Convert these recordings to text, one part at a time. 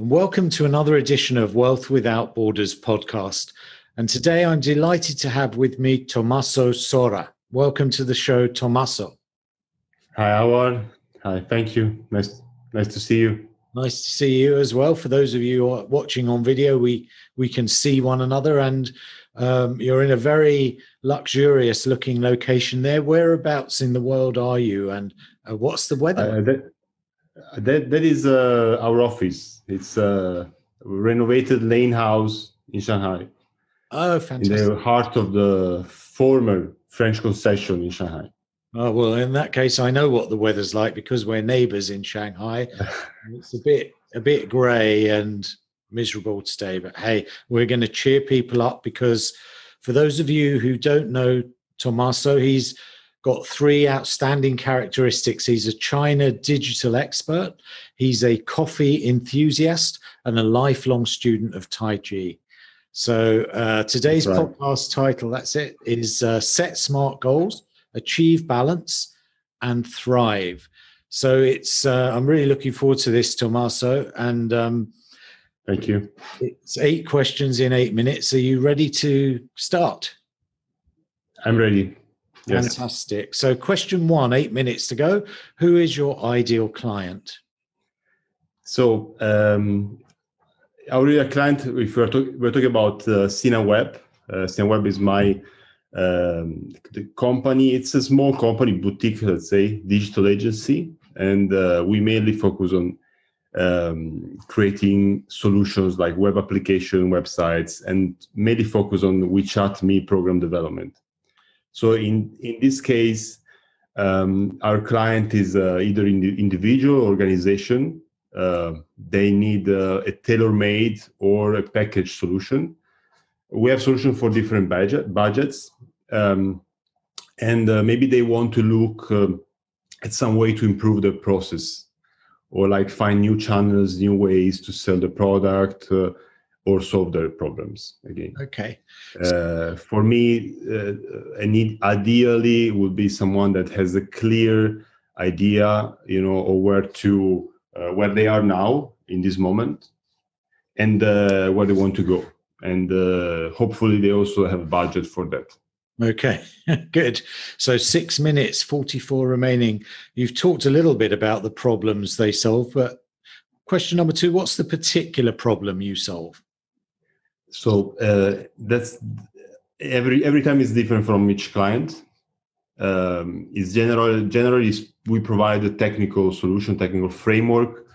and welcome to another edition of Wealth Without Borders podcast. And today I'm delighted to have with me Tommaso Sora. Welcome to the show, Tommaso. Hi, Howard. Hi, thank you. Nice to see you. Nice to see you as well. For those of you who are watching on video, we can see one another, and you're in a very luxurious looking location there. Whereabouts in the world are you, and what's the weather? That is our office. It's a renovated lane house in Shanghai. Oh, fantastic. In the heart of the former French concession in Shanghai. Oh, well, in that case, I know what the weather's like because we're neighbors in Shanghai. It's a bit grey and miserable today, but hey, we're going to cheer people up because for those of you who don't know Tommaso, he's got three outstanding characteristics. He's a China digital expert, he's a coffee enthusiast, and a lifelong student of Tai Chi. So today's podcast title, that's it, is Set Smart Goals, Achieve Balance, and Thrive. So it's I'm really looking forward to this, Tommaso. And thank you. It's 8 questions in 8 minutes. Are you ready to start? I'm ready. Yes. Fantastic. So question 1, 8 minutes to go. Who is your ideal client? So our ideal client, if we're talking about Sinaweb. Sinaweb is my the company. It's a small company, boutique, let's say, digital agency, and we mainly focus on creating solutions like web application, websites, and mainly focus on WeChat Me program development. So in this case, our client is either in the individual organization. They need a tailor-made or a package solution. We have solutions for different budgets, and maybe they want to look at some way to improve the process, or like find new channels, new ways to sell the product, or solve their problems again. Okay. For me, a need ideally would be someone that has a clear idea, of where they are now in this moment, and where they want to go. And hopefully they also have a budget for that. Okay, good. So 6 minutes, 44 remaining. You've talked a little bit about the problems they solve, but question number 2, what's the particular problem you solve? So that's every time is different from each client. It's generally we provide a technical solution, technical framework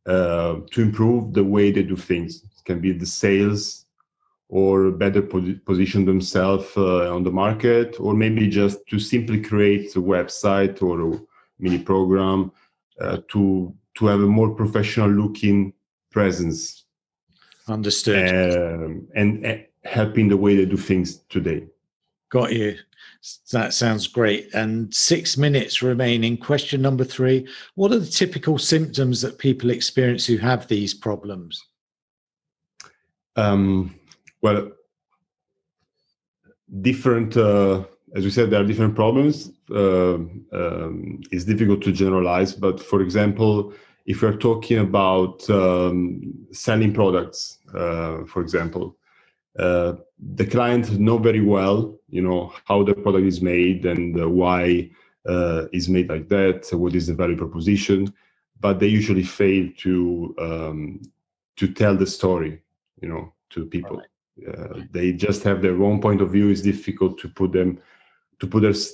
to improve the way they do things. It can be the sales, or better position themselves on the market, or maybe just to simply create a website or a mini program to have a more professional looking presence. Understood. And helping the way they do things today. Got you. That sounds great. And 6 minutes remaining. Question number 3. What are the typical symptoms that people experience who have these problems? Well, different, as we said, there are different problems. It's difficult to generalize, but for example, if we're talking about selling products, for example, the client know very well, how the product is made and why it's made like that, what is the value proposition, but they usually fail to tell the story, to people. Right. They just have their own point of view. It's difficult to put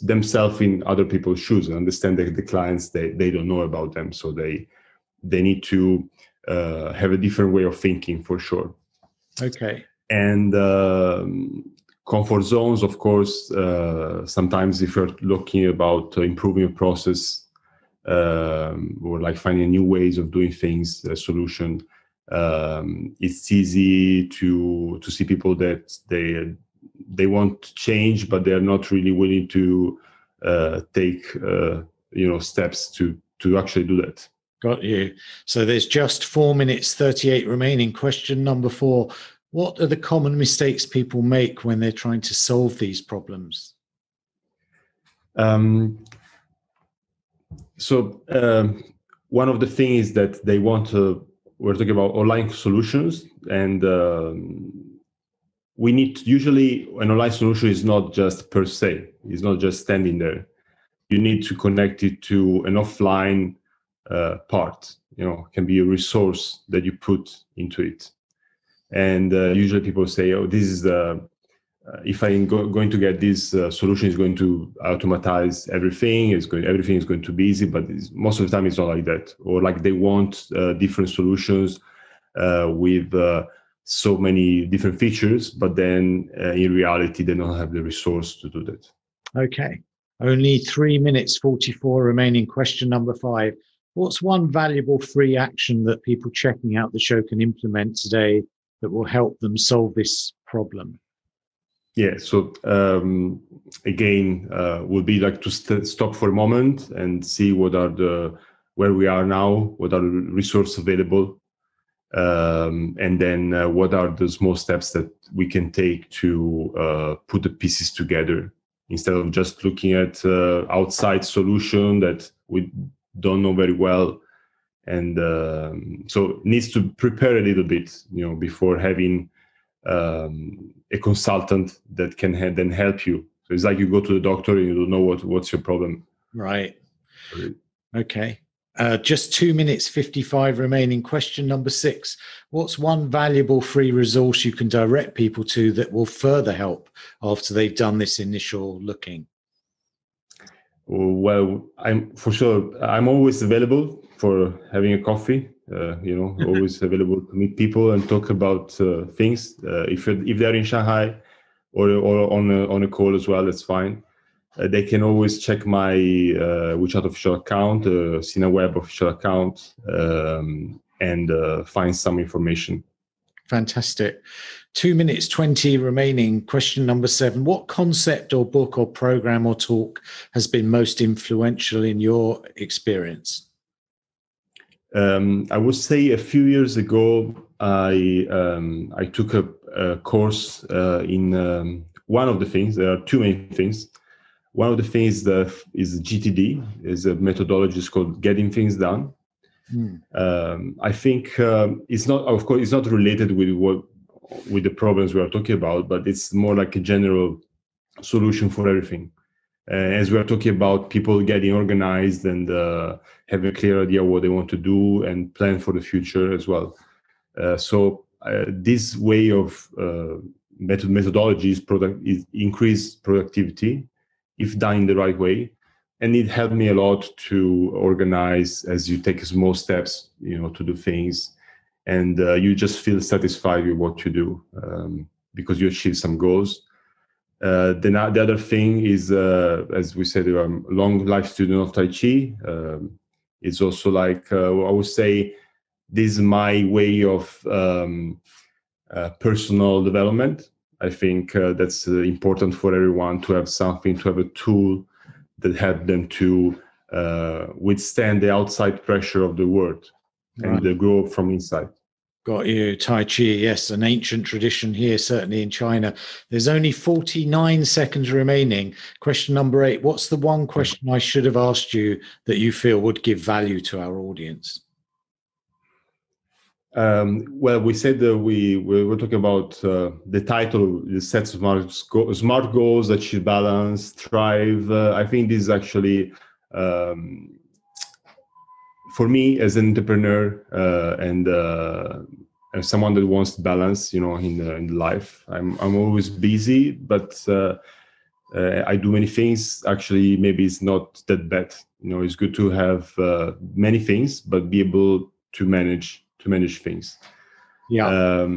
themselves in other people's shoes and understand that the clients they don't know about them, so they need to have a different way of thinking for sure. Okay. And comfort zones, of course. Sometimes if you're looking about improving a process or like finding new ways of doing things, a solution. It's easy to see people that they want to change, but they're not really willing to take steps to actually do that. Got you. So there's just 4 minutes 38 remaining. Question number 4. What are the common mistakes people make when they're trying to solve these problems? So one of the things is that they want we're talking about online solutions, and we need usually an online solution is not just per se, it's not just standing there. You need to connect it to an offline part. Can be a resource that you put into it. And usually people say, "Oh, this is if I'm going to get this solution, is going to automatize everything. Everything is going to be easy." But most of the time, it's not like that. Or like they want different solutions with so many different features, but then in reality, they don't have the resource to do that. Okay. Only 3 minutes 44 remaining. Question number 5. What's one valuable free action that people checking out the show can implement today that will help them solve this problem? Yeah, so again, would be like to stop for a moment and see where we are now, what are the resources available, and then what are the small steps that we can take to put the pieces together, instead of just looking at outside solution that we don't know very well. And so needs to prepare a little bit, before having a consultant that can then help you. So it's like you go to the doctor and you don't know what's your problem. Right. Okay. Just 2 minutes 55 remaining. Question number 6. What's one valuable free resource you can direct people to that will further help after they've done this initial looking? Well, I'm always available for having a coffee. Always available to meet people and talk about things. If they're in Shanghai or on a call as well, that's fine. They can always check my WeChat official account, Sinaweb official account, and find some information. Fantastic. 2 minutes 20 remaining. Question number 7. What concept or book or program or talk has been most influential in your experience? I would say a few years ago, I took a course in one of the things. There are two main things. One of the things that is GTD, is a methodology called Getting Things Done. I think it's not, of course, it's not related with the problems we are talking about, but it's more like a general solution for everything. As we are talking about people getting organized and have a clear idea what they want to do and plan for the future as well. So this way of methodology is increase productivity if done in the right way. And it helped me a lot to organize as you take small steps, to do things. And you just feel satisfied with what you do because you achieve some goals. The other thing is, as we said, I'm a long life student of Tai Chi. It's also like, I would say, this is my way of personal development. I think that's important for everyone to have something, to have a tool that help them to withstand the outside pressure of the world and grow from inside. Got you. Tai Chi, yes, an ancient tradition here, certainly in China. There's only 49 seconds remaining. Question number 8. What's the one question I should have asked you that you feel would give value to our audience? Well, we said that we were talking about the title, the set smart goals, achieve balance, thrive. I think this is actually, for me as an entrepreneur and as someone that wants balance, in life, I'm always busy, but I do many things. Actually, maybe it's not that bad. It's good to have many things, but be able to manage things. Yeah.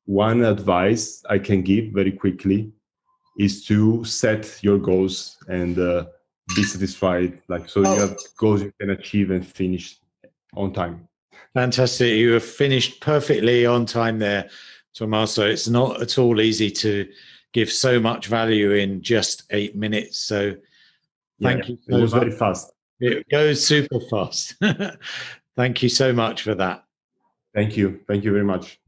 One advice I can give very quickly is to set your goals and be satisfied. You have goals you can achieve and finish on time. Fantastic. You have finished perfectly on time there, Tommaso. It's not at all easy to give so much value in just 8 minutes. So thank you so much. It was very fast. It goes super fast. Thank you so much for that. Thank you. Thank you very much.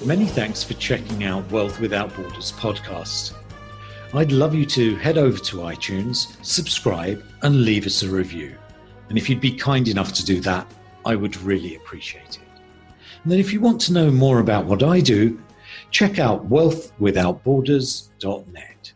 Many thanks for checking out Wealth Without Borders podcast. I'd love you to head over to iTunes, subscribe, and leave us a review. And if you'd be kind enough to do that, I would really appreciate it. And then if you want to know more about what I do, check out wealthwithoutborders.net.